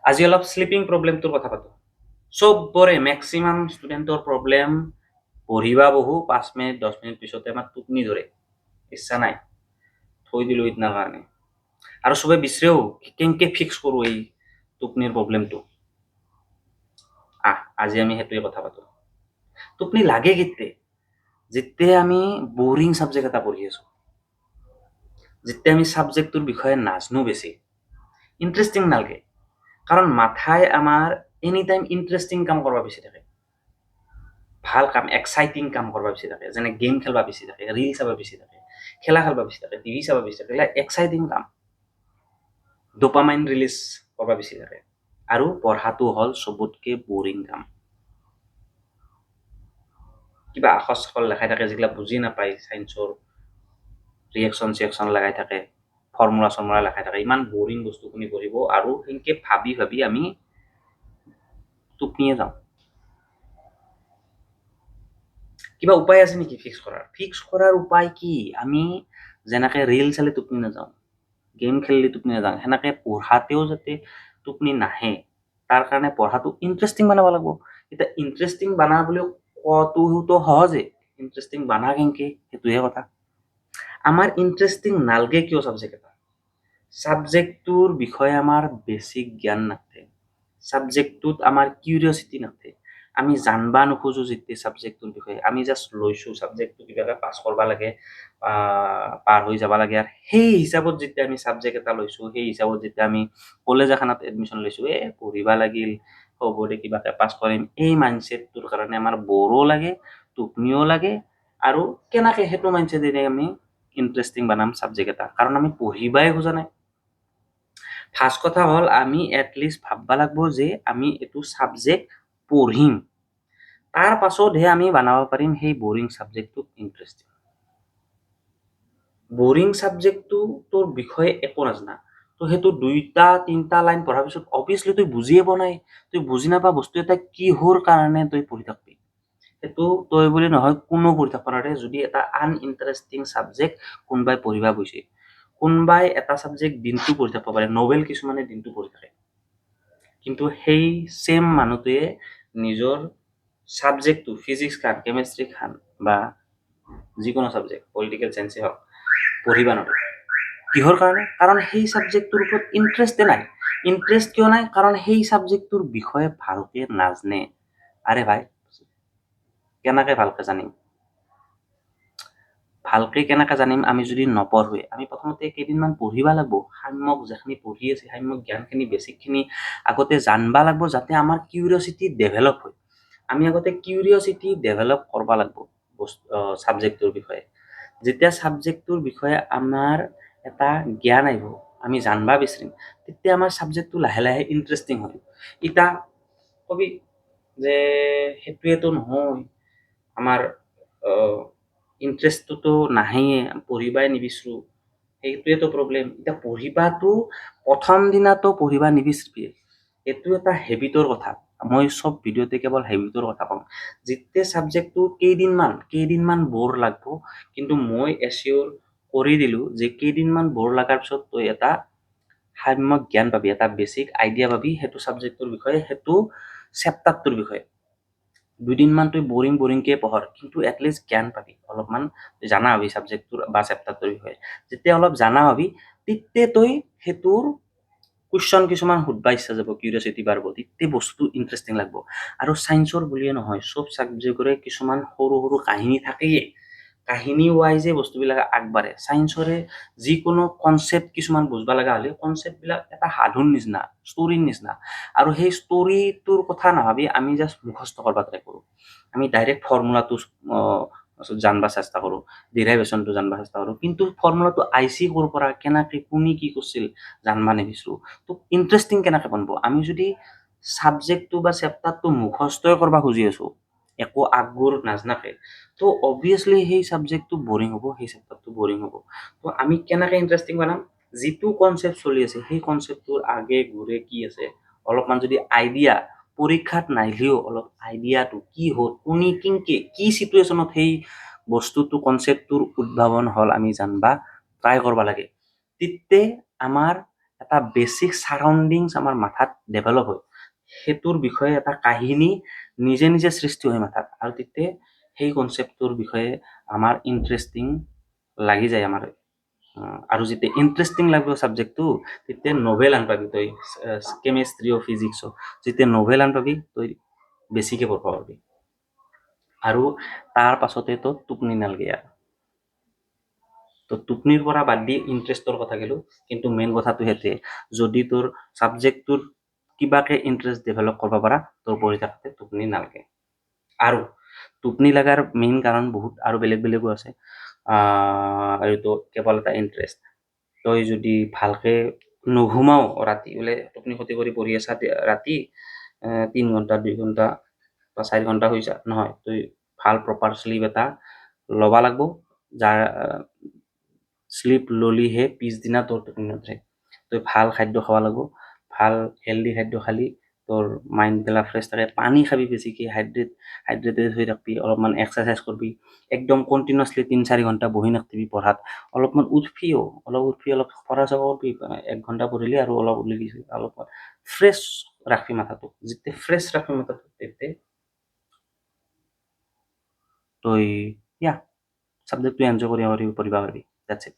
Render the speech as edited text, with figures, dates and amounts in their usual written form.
আজি অলপ স্লিপিং প্ৰব্লেমটোৰ কথা পাতো। চবৰে মেক্সিমাম ষ্টুডেণ্টৰ প্ৰব্লেম পঢ়িবা বহু 5 মিনিট 10 মিনিট পিছতে আমাৰ টোপনি ধৰে, ইচ্ছা নাই, থৈ দিলো ইতনাৰ কাৰণে। আৰু চবে বিচাৰেও কেনেকে ফিক্স কৰো এই টোপনিৰ প্ৰব্লেমটো। আজি আমি সেইটোৱে কথা পাতো। টোপনি লাগে কেতিয়া? যেতিয়া আমি বৰিং ছাবজেক্ট এটা পঢ়ি আছো, যেতিয়া আমি ছাবজেক্টটোৰ বিষয়ে নাজানো, বেছি ইণ্টাৰেষ্টিং নালাগে, কাৰণ মাথাই আমাৰ এনি টাইম ইণ্টাৰেষ্টিং কাম কৰিব বিচাৰি থাকে, ভাল কাম, এক্সাইটিং কাম কৰিব বিচাৰি থাকে, যেনে গেম খেলবা বিচাৰি থাকে, ৰিল চাব বিচাৰি থাকে, খেলা খেলবা বিচাৰি থাকে, টিভি চাব বিচাৰি থাকে, এক্সাইটিং কাম, ডোপামাইন ৰিলিজ কৰিব বিচাৰি থাকে। আৰু পঢ়াটো হ'ল চবতকে বৰিং কাম। কিবা আখৰ চাখৰ লেখাই থাকে যিগিলা বুজি নাপায়, চাইন্সৰ ৰিয়েকশ্যন লগাই থাকে, ফৰ্মুলা চৰ্মুলা লেখাই থাকে, ইমান বৰিং বস্তু শুনি পঢ়িব, আৰু সেনেকে ভাবি ভাবি আমি টোপনিয়ে যাওঁ। কিবা উপায় আছে নেকি ফিক্স কৰাৰ? ফিক্স কৰাৰ উপায় কি? আমি যেনেকে ৰিল চালে টোপনি নাযাওঁ, গেম খেলিলে টোপনি নাযাওঁ, সেনেকে পঢ়াতেও যাতে টোপনি নাহে, তাৰ কাৰণে পঢ়াটো ইণ্টাৰেষ্টিং বনাব লাগিব। এতিয়া ইণ্টাৰেষ্টিং বনা বুলি কোৱাটোতো সহজে, ইণ্টাৰেষ্টিং বনা কেনেকে, সেইটোহে কথা। আমাৰ ইণ্টাৰেষ্টিং নালগে কিয় ছাবজেক্ট এটা? ছাবজেক্টটোৰ বিষয়ে আমাৰ বেছিক জ্ঞান নাথাকে, ছাবজেক্টটোত আমাৰ কিউৰিয়চিটি নাথাকে, আমি জানবা নোখোজো যেতিয়া ছাবজেক্টটোৰ বিষয়ে, আমি জাষ্ট লৈছো ছাবজেক্টটো কিবাকে পাছ কৰিব লাগে, পাৰ হৈ যাব লাগে, আৰু সেই হিচাপত যেতিয়া আমি ছাবজেক্ট এটা লৈছো, সেই হিচাপত যেতিয়া আমি কলেজ এখনত এডমিশ্যন লৈছো, পঢ়িবা লাগিল, হ'ব দে কিবাকে পাছ কৰিম, এই মাইণ্ডছেটটোৰ কাৰণে আমাৰ বৰো লাগে, টোপনিও লাগে, আৰু কেনেকে সেইটো মাইণ্ডছেটেৰে আমি ইণ্টাৰেষ্টিং বনাম ছাবজেক্ট এটা, কাৰণ আমি পঢ়িবাই খোজা নাই। ফাৰ্ষ্ট কথা হ'ল আমি এটলিষ্ট ভাববা লাগিব যে আমি এইটো ছাবজেক্ট পঢ়িম, তাৰ পাছতহে আমি বনাব পাৰিম সেই বৰিং ছাবজেক্টটো ইণ্টাৰেষ্টিং। বৰিং ছাবজেক্টটো তোৰ বিষয়ে একো নাজানা, তো সেইটো 2-3 লাইন পঢ়াৰ পিছত অবভিয়াছলি তই বুজিয়ে পোৱা নাই, তই বুজি নাপা বস্তু এটা কিহৰ কাৰণে তই পঢ়ি থাকবি। সেইটো তই বুলি নহয়, কোনো পঢ়ি থাকিব নোৱাৰে যদি এটা আনইণ্টাৰেষ্টিং ছাবজেক্ট কোনোবাই পঢ়িবা গৈছে। কোনোবাই এটা ছাবজেক্ট দিনটো পঢ়ি থাকিব পাৰে, নভেল কিছুমানে দিনটো পঢ়ি থাকে, কিন্তু সেই সেম মানুহটোৱে নিজৰ ছাবজেক্টটো, ফিজিক্স খান, কেমেষ্ট্ৰি খান, বা যিকোনো ছাবজেক্ট, পলিটিকেল চায়েন্সে হওক, পঢ়িবা নোৱাৰে। কিহৰ কাৰণে? কাৰণ সেই ছাবজেক্টটোৰ ওপৰত ইণ্টাৰেষ্টে নাই। ইণ্টাৰেষ্ট কিয় নাই? কাৰণ সেই ছাবজেক্টটোৰ বিষয়ে ভালকে নাজানে। আৰে ভাই, কেনেকে ভালকে জানিম? ভালকে কেনেকে জানিম আমি যদি নপঢ়োৱে? আমি প্ৰথমতে কেইদিনমান পঢ়িবা লাগিব, সাম্যক যিখিনি পঢ়ি আছে, সাম্যক জ্ঞানখিনি, বেছিকখিনি আগতে জানবা লাগিব, যাতে আমাৰ কিউৰিয়চিটি ডেভেলপ হয়। আমি আগতে কিউৰিয়চিটি ডেভেলপ কৰিব লাগিব ছাবজেক্টটোৰ বিষয়ে। যেতিয়া ছাবজেক্টটোৰ বিষয়ে আমাৰ এটা জ্ঞান আহিব, আমি জানবা বিচাৰিম, তেতিয়া আমাৰ ছাবজেক্টটো লাহে লাহে ইণ্টাৰেষ্টিং হয়। ইটা কবি যে সেইটোৱেতো নহয়, আমাৰ ইণ্টাৰেষ্টটোতো নাহেয়ে, পঢ়িবাই নিবিচাৰোঁ, সেইটোৱেতো প্ৰব্লেম। এতিয়া পঢ়িবাতো প্ৰথম দিনাতো পঢ়িবা নিবিচাৰিবি, এইটো এটা হেবিটৰ কথা। মই চব ভিডিঅ'তে কেৱল হেবিটৰ কথা কওঁ। যেতিয়া ছাবজেক্টটো কেইদিনমান বৰ লাগব, কিন্তু মই এচিয়ৰ কৰি দিলো যে কেইদিনমান বৰ লগাৰ পিছত তই এটা সাম্যক জ্ঞান পাবি, এটা বেছিক আইডিয়া পাবি সেইটো ছাবজেক্টৰ বিষয়ে, সেইটো চেপ্টাৰটোৰ বিষয়ে। 2দিনমান তই বৰিংকে পঢ়ৰ, কিন্তু এটলিষ্ট জ্ঞান পাবি, অলপমান জানা হবি ছাবজেক্টটোৰ বা চেপ্টাৰটোৰ বিষয়ে। যেতিয়া অলপ জানা হবি, তেতিয়া তই সেইটোৰ কুৱেশ্যন কিছুমান সুধবা ইচ্ছা যাব, কিউৰিয়চিটি বাঢ়ব, তেতিয়া বস্তুটো ইণ্টাৰেষ্টিং লাগব। আৰু চাইন্সৰ বুলিয়ে নহয়, চব ছাবজেক্টৰে কিছুমান সৰু সৰু কাহিনী থাকেই, কাহিনী ৱাইজে বস্তুবিলাক আগবাঢ়ে। চাইন্সৰে যিকোনো কনচেপ্ট কিছুমান বুজবা লগা হ'লে কনচেপ্টবিলাক এটা সাধুৰ নিচিনা, ষ্টৰীৰ নিচিনা, আৰু সেই ষ্টৰীটোৰ কথা নাভাবি আমি জাষ্ট মুখস্থ কৰিব ট্ৰাই কৰোঁ। আমি ডাইৰেক্ট ফৰ্মুলাটো জানবা চেষ্টা কৰোঁ, ডিৰাইভেশ্যনটো জানবা চেষ্টা কৰোঁ, কিন্তু ফৰ্মুলাটো আইচি ক'ৰ পৰা, কেনেকে, কোনে কি কৰিছিল জানবা নিবিচাৰোঁ। তো ইণ্টাৰেষ্টিং কেনেকে বনব? আমি যদি ছাবজেক্টটো বা চেপ্টাৰটো মুখস্থই কৰিব খুজি আছোঁ, একো আগবোৰ নাজনাকে, তো অবভিয়াছলি সেই ছাবজেক্টটো বৰিং হ'ব, সেই চেপ্টাৰটো বৰিং হ'ব। তো আমি কেনেকে ইণ্টাৰেষ্টিং বনাম? যিটো কনচেপ্ট চলি আছে সেই কনচেপ্টটোৰ আগে ঘূৰে কি আছে অলপমান যদি আইডিয়া, পৰীক্ষাত নাহিলেও অলপ আইডিয়াটো কি হ'ল, কোনে কেনেকে কি চিটুৱেশ্যনত সেই বস্তুটো, কনচেপ্টটোৰ উদ্ভাৱন হ'ল, আমি জানবা ট্ৰাই কৰিব লাগে। তেতিয়া আমাৰ এটা বেছিক ছাৰাউণ্ডিংছ আমাৰ মাথাত ডেভেলপ হয়, সেইটোৰ বিষয়ে এটা কাহিনী নিজে নিজে সৃষ্টি হয় মাথাত, আৰু তেতিয়া সেই কনচেপ্টটোৰ বিষয়ে আমাৰ ইণ্টাৰেষ্টিং লাগি যায় আমাৰ। আৰু যেতিয়া ইণ্টাৰেষ্টিং লাগিব ছাবজেক্টটো, তেতিয়া নভেল আনপাবি তই, কেমেষ্ট্ৰি অ ফিজিক্স, যেতিয়া নভেল আনপাবি তই বেছিকে পঢ়ব পাৰবি। আৰু তাৰ পাছতে তোৰ টোপনি নালগে আৰু। তো টোপনিৰ পৰা বাদ দি ইণ্টাৰেষ্টৰ কথা গেলো, কিন্তু মেইন কথাটো সেইটোৱে, যদি তোৰ ছাবজেক্টটোৰ কিবাকে ইণ্টাৰেষ্ট ডেভেলপ কৰিব পাৰা, তোৰ পঢ়ি থাকোঁতে টোপনি নালগে। আৰু টোপনি লগাৰ মেইন কাৰণ বহুত আৰু বেলেগ বেলেগো আছে। এইটো কেৱল এটা ইণ্টাৰেষ্ট। তই যদি ভালকে নুঘুমাও ৰাতি, বোলে টোপনি ক্ষতি কৰি পঢ়ি আছা ৰাতি 3 ঘণ্টা 2 ঘণ্টা বা 4 ঘণ্টা শুইছা, নহয়, তই ভাল প্ৰপাৰ শ্লিপ এটা ল'বা লাগব, যাৰ শ্লিপ ললিহে পিছদিনা তোৰ টোপনি নধৰে। তই ভাল খাদ্য খাব লাগিব, ভাল হেল্ডি খাদ্য খালি তোৰ মাইণ্ডগিলা ফ্ৰেছ থাকে, পানী খাবি বেছিকৈ, হাইড্ৰেটেড হৈ থাকবি, অলপমান এক্সাৰচাইজ কৰবি, একদম কণ্টিনিউৱাছলি 3-4 ঘণ্টা বহি নাথাকিবি পঢ়াত, অলপমান উঠবি অলপ পঢ়া চঢ়া কৰবি, 1 ঘণ্টা পঢ়িলি আৰু অলপ ওলাই গৈছে, অলপমান ফ্ৰেছ ৰাখবি মাথাটো। যেতিয়া ফ্ৰেছ ৰাখবি মাথাটো, তেতিয়া তই ছাবজেক্টটো এনজয় কৰিব পাৰিবি, পঢ়িব পাৰিবি। That's it.